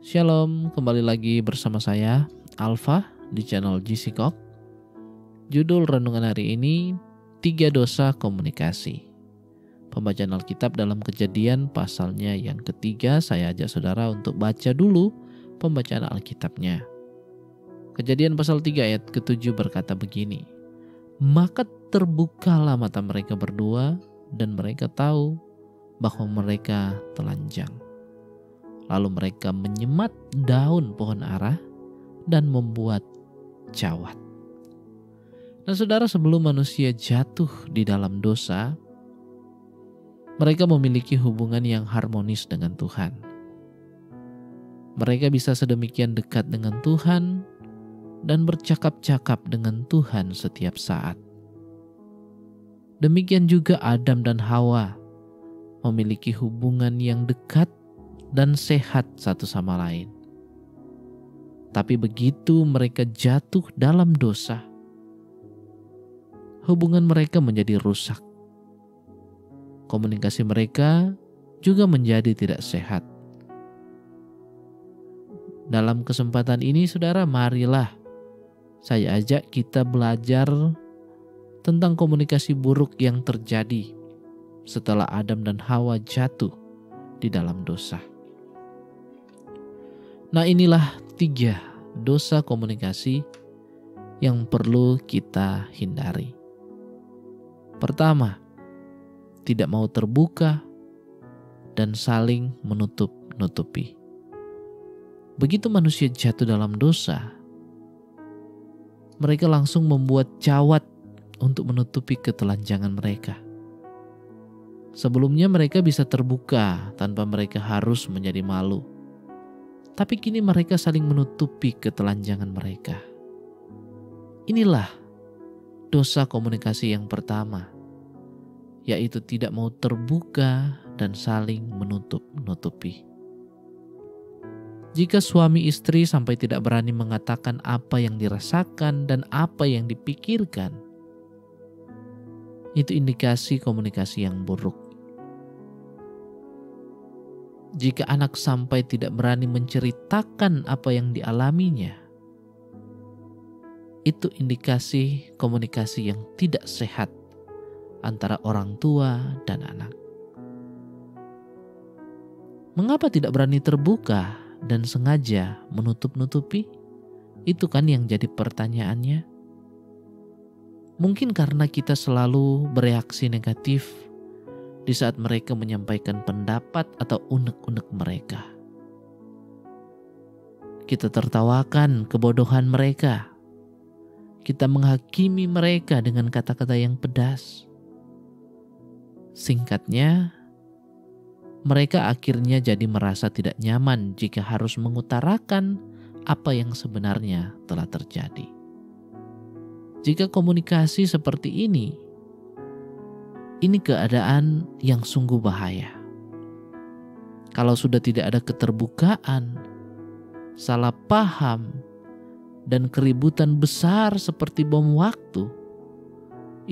Shalom, kembali lagi bersama saya, Alfa, di channel GC Kok. Judul renungan hari ini, 3 dosa komunikasi. Pembacaan Alkitab dalam Kejadian pasalnya yang ketiga, saya ajak saudara untuk baca dulu pembacaan Alkitabnya. Kejadian pasal 3 ayat ke-7 berkata begini, "Maka terbukalah mata mereka berdua dan mereka tahu bahwa mereka telanjang. Lalu mereka menyemat daun pohon ara dan membuat cawat." Nah saudara, sebelum manusia jatuh di dalam dosa, mereka memiliki hubungan yang harmonis dengan Tuhan. Mereka bisa sedemikian dekat dengan Tuhan dan bercakap-cakap dengan Tuhan setiap saat. Demikian juga Adam dan Hawa memiliki hubungan yang dekat dan sehat satu sama lain. Tapi begitu mereka jatuh dalam dosa, hubungan mereka menjadi rusak. Komunikasi mereka juga menjadi tidak sehat. Dalam kesempatan ini saudara, marilah saya ajak kita belajar tentang komunikasi buruk yang terjadi setelah Adam dan Hawa jatuh di dalam dosa. Nah, inilah 3 dosa komunikasi yang perlu kita hindari. Pertama, tidak mau terbuka dan saling menutup-nutupi. Begitu manusia jatuh dalam dosa, mereka langsung membuat cawat untuk menutupi ketelanjangan mereka. Sebelumnya mereka bisa terbuka tanpa mereka harus menjadi malu. Tapi kini mereka saling menutupi ketelanjangan mereka. Inilah dosa komunikasi yang pertama, yaitu tidak mau terbuka dan saling menutup-nutupi. Jika suami istri sampai tidak berani mengatakan apa yang dirasakan dan apa yang dipikirkan, itu indikasi komunikasi yang buruk. Jika anak sampai tidak berani menceritakan apa yang dialaminya, itu indikasi komunikasi yang tidak sehat antara orang tua dan anak. Mengapa tidak berani terbuka dan sengaja menutup-nutupi? Itu kan yang jadi pertanyaannya. Mungkin karena kita selalu bereaksi negatif di saat mereka menyampaikan pendapat atau unek-unek mereka. Kita tertawakan kebodohan mereka. Kita menghakimi mereka dengan kata-kata yang pedas. Singkatnya, mereka akhirnya jadi merasa tidak nyaman jika harus mengutarakan apa yang sebenarnya telah terjadi. Jika komunikasi seperti ini keadaan yang sungguh bahaya. Kalau sudah tidak ada keterbukaan, salah paham, dan keributan besar seperti bom waktu,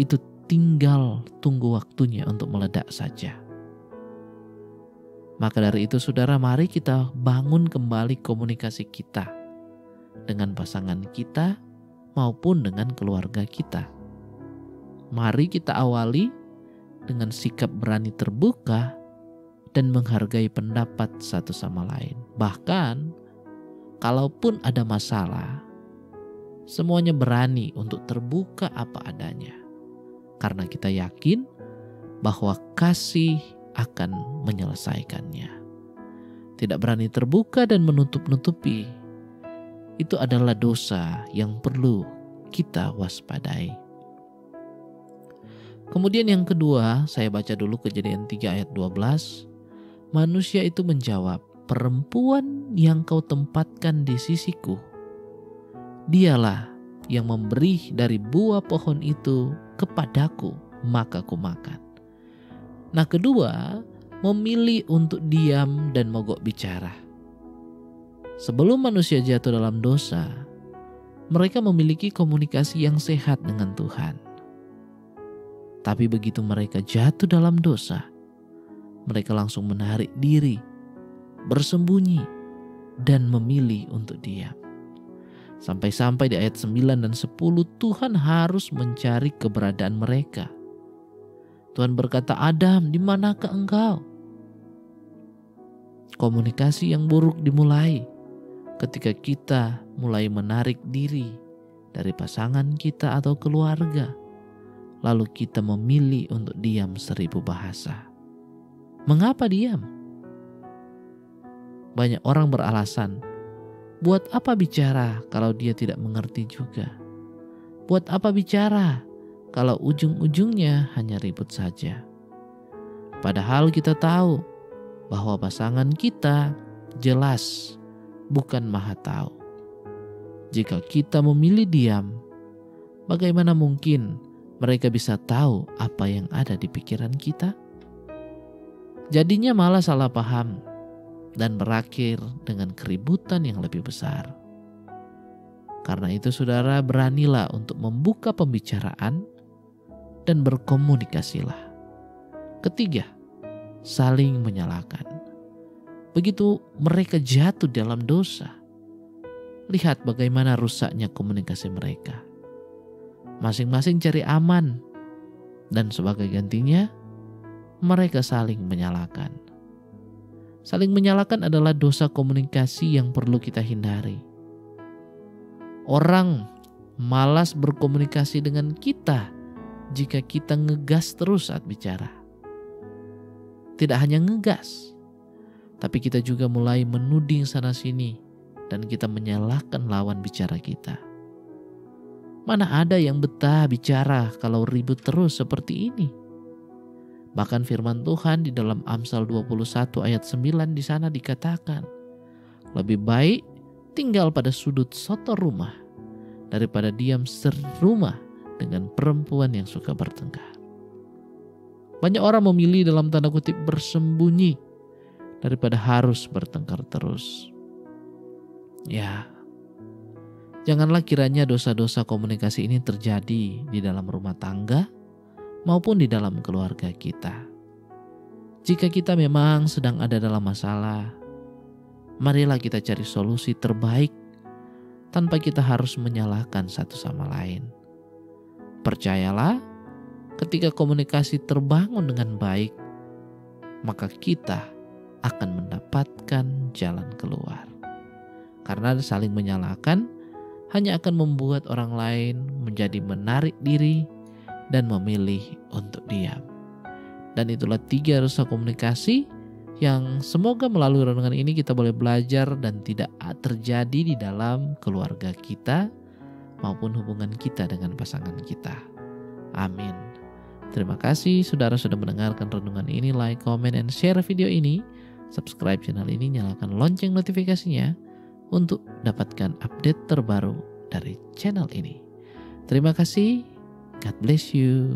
itu tinggal tunggu waktunya untuk meledak saja. Maka dari itu saudara, mari kita bangun kembali komunikasi kita dengan pasangan kita maupun dengan keluarga kita. Mari kita awali dengan sikap berani terbuka dan menghargai pendapat satu sama lain. Bahkan, kalaupun ada masalah, semuanya berani untuk terbuka apa adanya. Karena kita yakin bahwa kasih akan menyelesaikannya. Tidak berani terbuka dan menutup-nutupi, itu adalah dosa yang perlu kita waspadai. Kemudian yang kedua, saya baca dulu Kejadian 3 ayat 12. Manusia itu menjawab, "Perempuan yang kau tempatkan di sisiku, dialah yang memberi dari buah pohon itu kepadaku, maka ku makan." Nah, kedua, memilih untuk diam dan mogok bicara. Sebelum manusia jatuh dalam dosa, mereka memiliki komunikasi yang sehat dengan Tuhan. Tapi begitu mereka jatuh dalam dosa, mereka langsung menarik diri, bersembunyi, dan memilih untuk diam. Sampai-sampai di ayat 9 dan 10 Tuhan harus mencari keberadaan mereka. Tuhan berkata, "Adam, di manakah engkau?" Komunikasi yang buruk dimulai ketika kita mulai menarik diri dari pasangan kita atau keluarga. Lalu kita memilih untuk diam 1000 bahasa. Mengapa diam? Banyak orang beralasan, buat apa bicara kalau dia tidak mengerti juga? Buat apa bicara kalau ujung-ujungnya hanya ribut saja? Padahal kita tahu bahwa pasangan kita jelas bukan maha tahu. Jika kita memilih diam, bagaimana mungkin mereka bisa tahu apa yang ada di pikiran kita? Jadinya malah salah paham dan berakhir dengan keributan yang lebih besar. Karena itu saudara, beranilah untuk membuka pembicaraan dan berkomunikasilah. Ketiga, saling menyalahkan. Begitu mereka jatuh dalam dosa, lihat bagaimana rusaknya komunikasi mereka. Masing-masing cari aman, dan sebagai gantinya mereka saling menyalahkan. Saling menyalahkan adalah dosa komunikasi yang perlu kita hindari. Orang malas berkomunikasi dengan kita jika kita ngegas terus saat bicara. Tidak hanya ngegas, tapi kita juga mulai menuding sana sini dan kita menyalahkan lawan bicara kita. Mana ada yang betah bicara kalau ribut terus seperti ini? Bahkan firman Tuhan di dalam Amsal 21 ayat 9 di sana dikatakan, lebih baik tinggal pada sudut soto rumah daripada diam serumah dengan perempuan yang suka bertengkar. Banyak orang memilih dalam tanda kutip bersembunyi daripada harus bertengkar terus. Ya, janganlah kiranya dosa-dosa komunikasi ini terjadi di dalam rumah tangga maupun di dalam keluarga kita. Jika kita memang sedang ada dalam masalah, marilah kita cari solusi terbaik tanpa kita harus menyalahkan satu sama lain. Percayalah, ketika komunikasi terbangun dengan baik, maka kita akan mendapatkan jalan keluar. Karena saling menyalahkan hanya akan membuat orang lain menjadi menarik diri dan memilih untuk diam. Dan itulah 3 dosa komunikasi yang semoga melalui renungan ini kita boleh belajar dan tidak terjadi di dalam keluarga kita maupun hubungan kita dengan pasangan kita. Amin. Terima kasih saudara sudah mendengarkan renungan ini. Like, comment, and share video ini. Subscribe channel ini, nyalakan lonceng notifikasinya untuk dapatkan update terbaru dari channel ini. Terima kasih. God bless you.